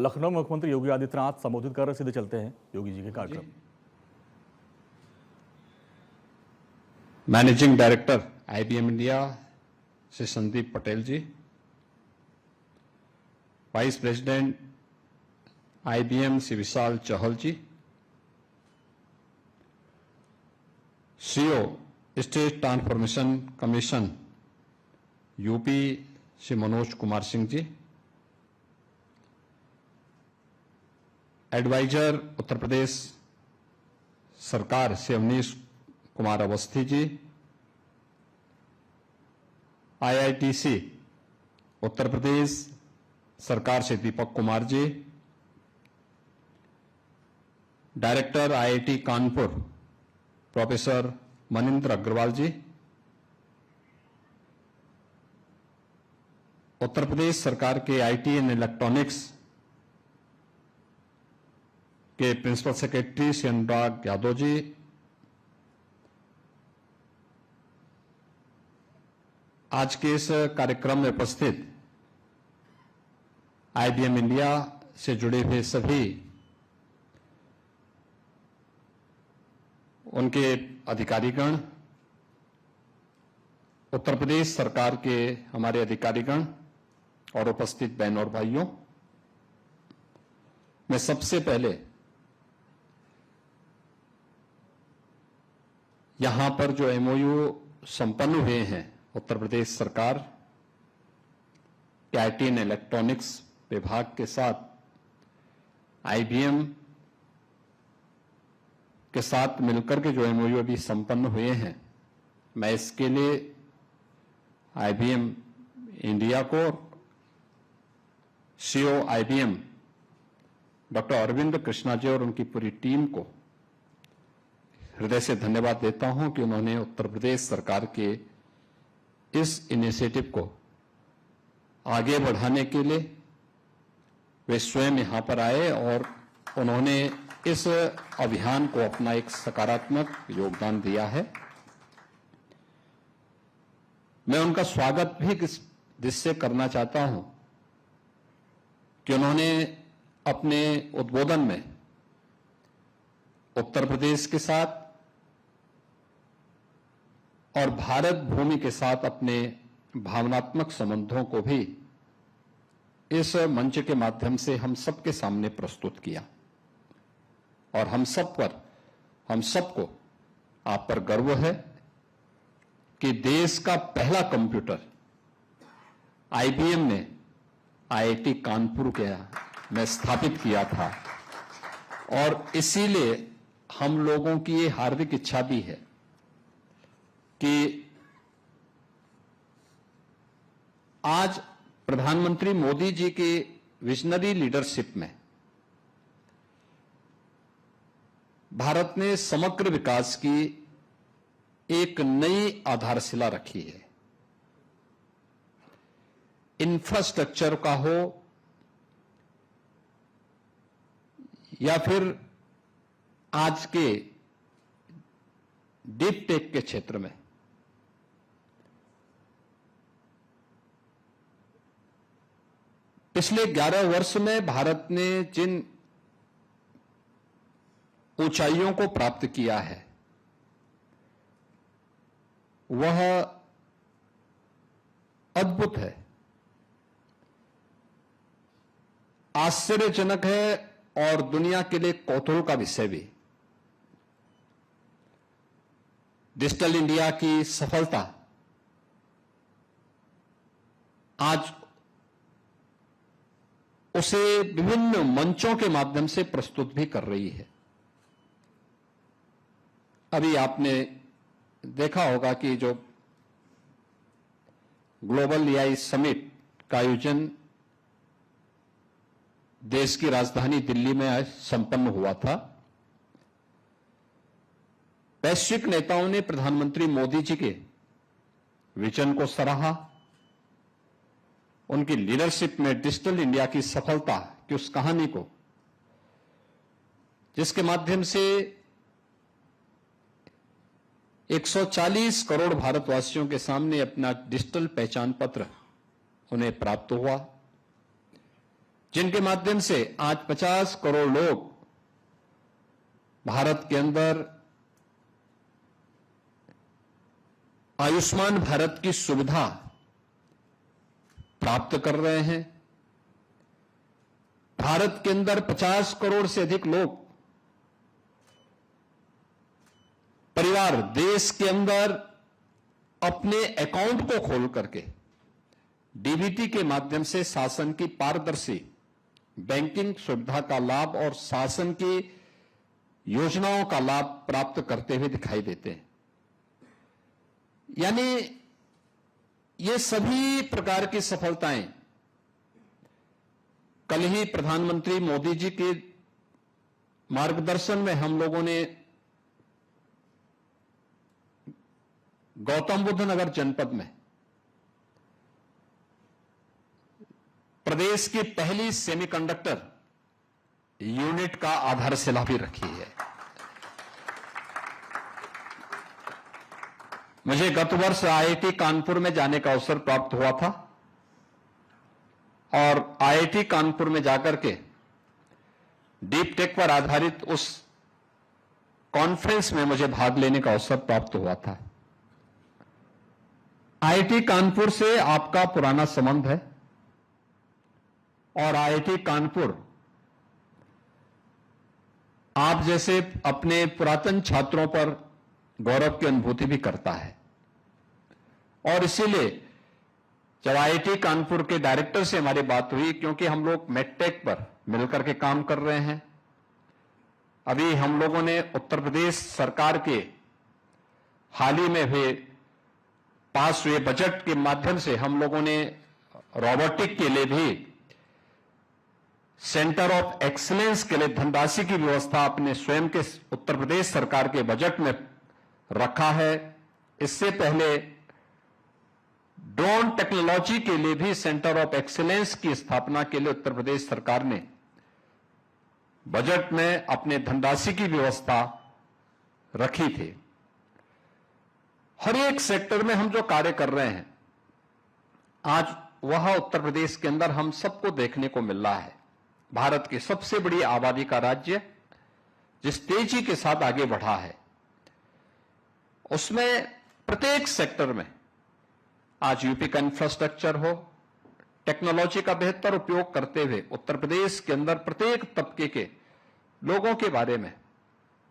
लखनऊ में मुख्यमंत्री योगी आदित्यनाथ संबोधित कर रहे, सीधे चलते हैं योगी जी के कार्यक्रम। Managing director IBM India Shri Sandeep Patel ji, vice president IBM Shri Vishal Chahal ji, CEO state transformation commission UP Shri Manoj Kumar Singh ji, advisor Uttar Pradesh सरकार श्री अवनीश कुमार अवस्थी जी, आईआईटीसी उत्तर प्रदेश सरकार से Deepak Kumar ji, director IIT Kanpur professor Manindra Agrawal ji, Uttar Pradesh सरकार के आईटी एंड इलेक्ट्रॉनिक्स के प्रिंसिपल सेक्रेटरी श्री अनुराग यादव जी, आज के इस कार्यक्रम में उपस्थित आईबीएम इंडिया से जुड़े हुए सभी उनके अधिकारीगण, उत्तर प्रदेश सरकार के हमारे अधिकारीगण और उपस्थित बहनों और भाइयों, मैं सबसे पहले यहां पर जो एमओयू संपन्न हुए हैं उत्तर प्रदेश सरकार के आईटी एंड इलेक्ट्रॉनिक्स विभाग के साथ आईबीएम के साथ मिलकर के जो एमओयू अभी संपन्न हुए हैं, मैं इसके लिए आईबीएम इंडिया को, CEO IBM doctor Arvind Krishna ji और उनकी पूरी टीम को हृदय से धन्यवाद देता हूं कि उन्होंने उत्तर प्रदेश सरकार के इस इनिशिएटिव को आगे बढ़ाने के लिए वे स्वयं यहां पर आए और उन्होंने इस अभियान को अपना एक सकारात्मक योगदान दिया है। मैं उनका स्वागत भी किस दृष्टि से करना चाहता हूं कि उन्होंने अपने उद्बोधन में उत्तर प्रदेश के साथ और भारत भूमि के साथ अपने भावनात्मक संबंधों को भी इस मंच के माध्यम से हम सबके सामने प्रस्तुत किया और हम सबको आप पर गर्व है कि देश का पहला कंप्यूटर आईबीएम ने आईआईटी कानपुर के में स्थापित किया था और इसीलिए हम लोगों की ये हार्दिक इच्छा भी है कि आज प्रधानमंत्री मोदी जी की विजनरी लीडरशिप में भारत ने समग्र विकास की एक नई आधारशिला रखी है। इंफ्रास्ट्रक्चर का हो या फिर आज के डीप टेक के क्षेत्र में पिछले 11 वर्ष में भारत ने जिन ऊंचाइयों को प्राप्त किया है वह अद्भुत है, आश्चर्यजनक है और दुनिया के लिए कौतूहल का विषय भी। डिजिटल इंडिया की सफलता आज उसे विभिन्न मंचों के माध्यम से प्रस्तुत भी कर रही है। अभी आपने देखा होगा कि जो ग्लोबल एआई समिट का आयोजन देश की राजधानी दिल्ली में आज संपन्न हुआ था। वैश्विक नेताओं ने प्रधानमंत्री मोदी जी के विजन को सराहा, उनकी लीडरशिप में डिजिटल इंडिया की सफलता की उस कहानी को, जिसके माध्यम से 140 करोड़ भारतवासियों के सामने अपना डिजिटल पहचान पत्र उन्हें प्राप्त हुआ, जिनके माध्यम से आज 50 करोड़ लोग भारत के अंदर आयुष्मान भारत की सुविधा प्राप्त कर रहे हैं। भारत के अंदर 50 करोड़ से अधिक लोग परिवार देश के अंदर अपने अकाउंट को खोल करके डीबीटी के माध्यम से शासन की पारदर्शी बैंकिंग सुविधा का लाभ और शासन की योजनाओं का लाभ प्राप्त करते हुए दिखाई देते हैं। यानी ये सभी प्रकार की सफलताएं कल ही प्रधानमंत्री मोदी जी के मार्गदर्शन में हम लोगों ने गौतम बुद्ध नगर जनपद में प्रदेश की पहली सेमीकंडक्टर यूनिट का आधारशिला भी रखी है। मुझे गत वर्ष आईआईटी कानपुर में जाने का अवसर प्राप्त हुआ था और आईआईटी कानपुर में जाकर के डीप टेक पर आधारित उस कॉन्फ्रेंस में मुझे भाग लेने का अवसर प्राप्त हुआ था। आईआईटी कानपुर से आपका पुराना संबंध है और आईआईटी कानपुर आप जैसे अपने पुरातन छात्रों पर गौरव की अनुभूति भी करता है और इसीलिए जब आईआईटी कानपुर के डायरेक्टर से हमारी बात हुई, क्योंकि हम लोग मेडटेक पर मिलकर के काम कर रहे हैं, अभी हम लोगों ने उत्तर प्रदेश सरकार के हाल ही में हुए पास हुए बजट के माध्यम से हम लोगों ने रोबोटिक के लिए भी सेंटर ऑफ एक्सीलेंस के लिए धनराशि की व्यवस्था अपने स्वयं के उत्तर प्रदेश सरकार के बजट में रखा है। इससे पहले ड्रोन टेक्नोलॉजी के लिए भी सेंटर ऑफ एक्सीलेंस की स्थापना के लिए उत्तर प्रदेश सरकार ने बजट में अपने धनराशि की व्यवस्था रखी थी। हर एक सेक्टर में हम जो कार्य कर रहे हैं आज वह उत्तर प्रदेश के अंदर हम सबको देखने को मिल रहा है। भारत की सबसे बड़ी आबादी का राज्य जिस तेजी के साथ आगे बढ़ा है, उसमें प्रत्येक सेक्टर में आज यूपी का इंफ्रास्ट्रक्चर हो, टेक्नोलॉजी का बेहतर उपयोग करते हुए उत्तर प्रदेश के अंदर प्रत्येक तबके के लोगों के बारे में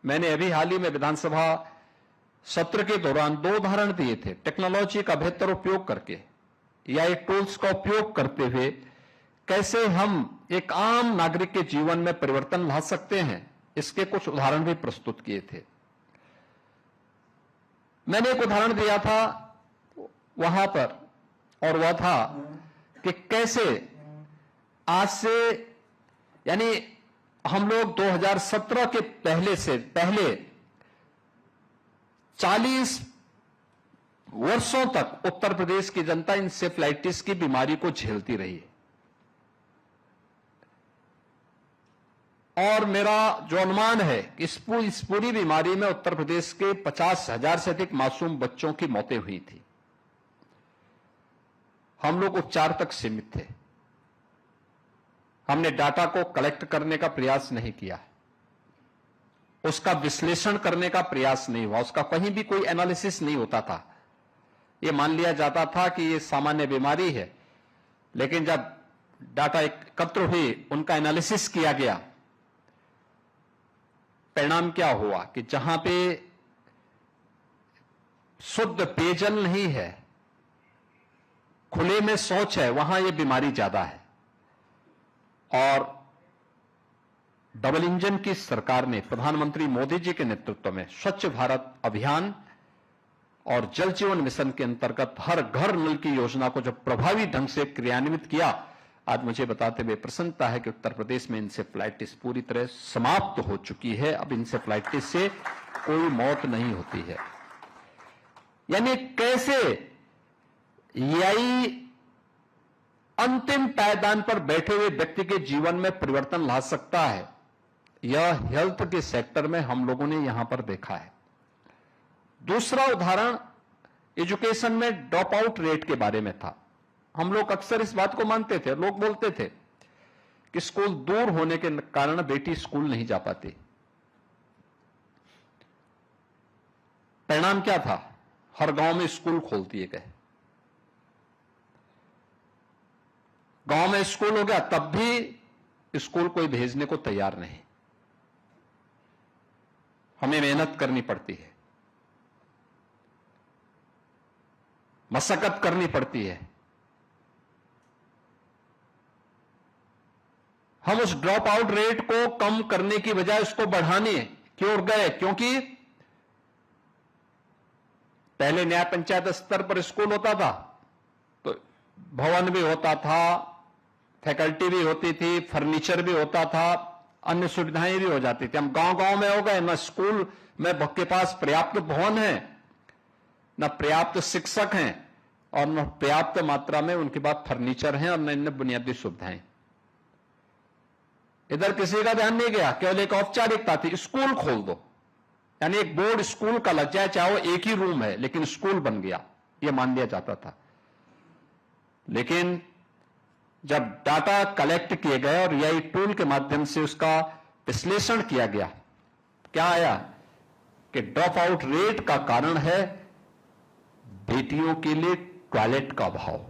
मैंने अभी हाल ही में विधानसभा सत्र के दौरान 2 उदाहरण दिए थे। टेक्नोलॉजी का बेहतर उपयोग करके या एक टूल्स का उपयोग करते हुए कैसे हम एक आम नागरिक के जीवन में परिवर्तन ला सकते हैं, इसके कुछ उदाहरण भी प्रस्तुत किए थे। मैंने एक उदाहरण दिया था वहां पर और वह था कि कैसे आज से यानी हम लोग 2017 के पहले 40 वर्षों तक उत्तर प्रदेश की जनता इंसेफ्लाइटिस की बीमारी को झेलती रही है और मेरा जो अनुमान है कि इस पूरी बीमारी में उत्तर प्रदेश के 50,000 से अधिक मासूम बच्चों की मौतें हुई थी। हम लोग उपचार तक सीमित थे। हमने डाटा को कलेक्ट करने का प्रयास नहीं किया, उसका विश्लेषण करने का प्रयास नहीं हुआ, उसका कहीं भी कोई एनालिसिस नहीं होता था। यह मान लिया जाता था कि यह सामान्य बीमारी है, लेकिन जब डाटा एकत्र हुई, उनका एनालिसिस किया गया, परिणाम क्या हुआ कि जहां पे शुद्ध पेयजल नहीं है, खुले में शौच है, वहां यह बीमारी ज्यादा है। और डबल इंजन की सरकार ने प्रधानमंत्री मोदी जी के नेतृत्व में स्वच्छ भारत अभियान और जल जीवन मिशन के अंतर्गत हर घर नल की योजना को जब प्रभावी ढंग से क्रियान्वित किया, आज मुझे बताते हुए प्रसन्नता है कि उत्तर प्रदेश में इंसेफ्लाइटिस पूरी तरह समाप्त हो चुकी है। अब इंसेफ्लाइटिस से कोई मौत नहीं होती है। यानी कैसे यही अंतिम पायदान पर बैठे हुए व्यक्ति के जीवन में परिवर्तन ला सकता है, यह हेल्थ के सेक्टर में हम लोगों ने यहां पर देखा है। दूसरा उदाहरण एजुकेशन में ड्रॉप आउट रेट के बारे में था। हम लोग अक्सर इस बात को मानते थे, लोग बोलते थे कि स्कूल दूर होने के कारण बेटी स्कूल नहीं जा पाती। परिणाम क्या था? हर गांव में स्कूल खोल दिए गए। गांव में स्कूल हो गया, तब भी स्कूल कोई भेजने को तैयार नहीं। हमें मेहनत करनी पड़ती है, मशक्कत करनी पड़ती है। हम उस ड्रॉप आउट रेट को कम करने की बजाय उसको बढ़ाने की ओर गए, क्योंकि पहले न्याय पंचायत स्तर पर स्कूल होता था तो भवन भी होता था, फैकल्टी भी होती थी, फर्नीचर भी होता था, अन्य सुविधाएं भी हो जाती थी। हम गांव गांव में हो गए, न स्कूल में के पास पर्याप्त भवन है, न पर्याप्त शिक्षक हैं, और न पर्याप्त मात्रा में उनके पास फर्नीचर है, और न अन्य बुनियादी सुविधाएं। इधर किसी का ध्यान नहीं गया, केवल एक औपचारिकता थी, स्कूल खोल दो, यानी एक बोर्ड स्कूल का लग जाए, चाहे वो एक ही रूम है लेकिन स्कूल बन गया, यह मान लिया जाता था। लेकिन जब डाटा कलेक्ट किए गए और एआई टूल के माध्यम से उसका विश्लेषण किया गया, क्या आया कि ड्रॉप आउट रेट का कारण है बेटियों के लिए टॉयलेट का अभाव।